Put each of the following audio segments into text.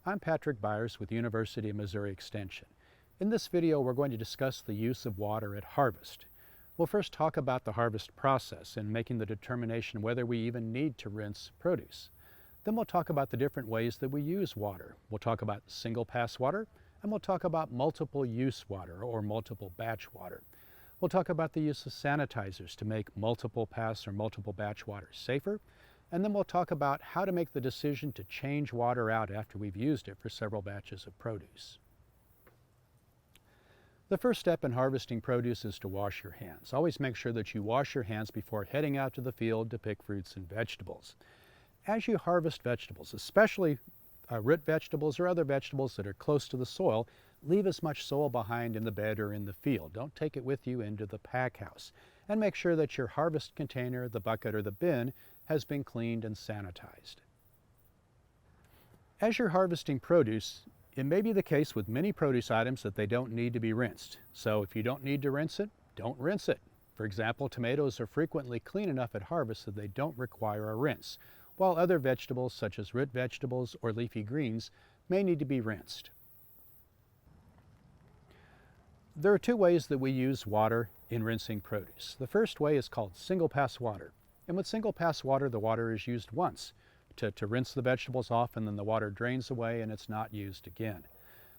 I'm Patrick Byers with University of Missouri Extension. In this video, we're going to discuss the use of water at harvest. We'll first talk about the harvest process and making the determination whether we even need to rinse produce. Then we'll talk about the different ways that we use water. We'll talk about single pass water, and we'll talk about multiple use water or multiple batch water. We'll talk about the use of sanitizers to make multiple pass or multiple batch water safer. And then we'll talk about how to make the decision to change water out after we've used it for several batches of produce. The first step in harvesting produce is to wash your hands. Always make sure that you wash your hands before heading out to the field to pick fruits and vegetables. As you harvest vegetables, especially root vegetables or other vegetables that are close to the soil, leave as much soil behind in the bed or in the field. Don't take it with you into the pack house. And make sure that your harvest container, the bucket, or the bin has been cleaned and sanitized. As you're harvesting produce, it may be the case with many produce items that they don't need to be rinsed. So if you don't need to rinse it, don't rinse it. For example, tomatoes are frequently clean enough at harvest that they don't require a rinse, while other vegetables such as root vegetables or leafy greens may need to be rinsed. There are two ways that we use water in rinsing produce. The first way is called single pass water. And with single pass water, the water is used once to rinse the vegetables off, and then the water drains away and it's not used again.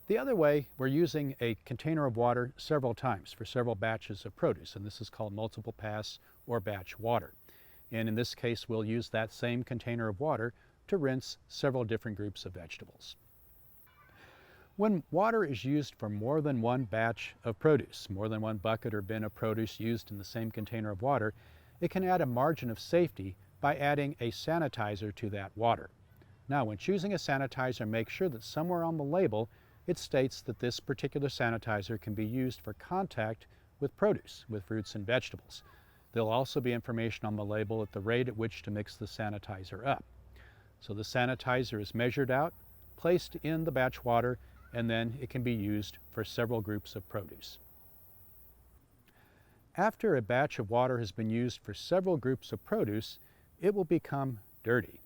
The other way, we're using a container of water several times for several batches of produce, and this is called multiple pass or batch water. And in this case, we'll use that same container of water to rinse several different groups of vegetables. When water is used for more than one batch of produce, more than one bucket or bin of produce used in the same container of water, it can add a margin of safety by adding a sanitizer to that water. Now, when choosing a sanitizer, make sure that somewhere on the label it states that this particular sanitizer can be used for contact with produce, with fruits and vegetables. There'll also be information on the label at the rate at which to mix the sanitizer up. So the sanitizer is measured out, placed in the batch water, and then it can be used for several groups of produce. After a batch of water has been used for several groups of produce, it will become dirty.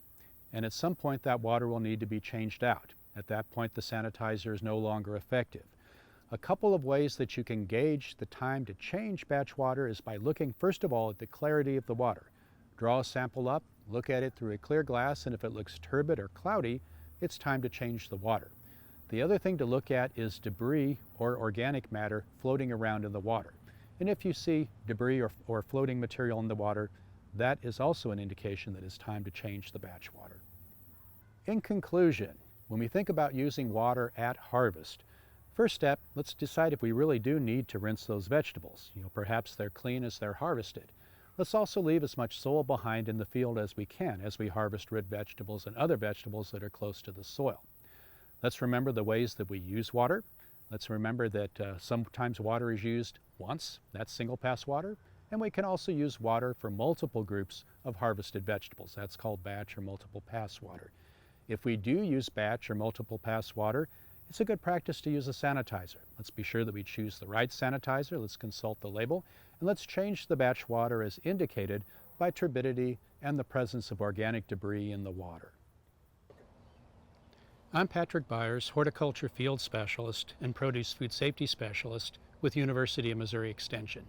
And at some point that water will need to be changed out. At that point the sanitizer is no longer effective. A couple of ways that you can gauge the time to change batch water is by looking first of all at the clarity of the water. Draw a sample up, look at it through a clear glass, and if it looks turbid or cloudy, it's time to change the water. The other thing to look at is debris or organic matter floating around in the water. And if you see debris or floating material in the water, that is also an indication that it's time to change the batch water. In conclusion, when we think about using water at harvest, first step, let's decide if we really do need to rinse those vegetables. Perhaps they're clean as they're harvested. Let's also leave as much soil behind in the field as we can as we harvest root vegetables and other vegetables that are close to the soil. Let's remember the ways that we use water. Let's remember that sometimes water is used once, that's single pass water, and we can also use water for multiple groups of harvested vegetables. That's called batch or multiple pass water. If we do use batch or multiple pass water, it's a good practice to use a sanitizer. Let's be sure that we choose the right sanitizer. Let's consult the label, and let's change the batch water as indicated by turbidity and the presence of organic debris in the water. I'm Patrick Byers, Horticulture Field Specialist and Produce Food Safety Specialist with University of Missouri Extension.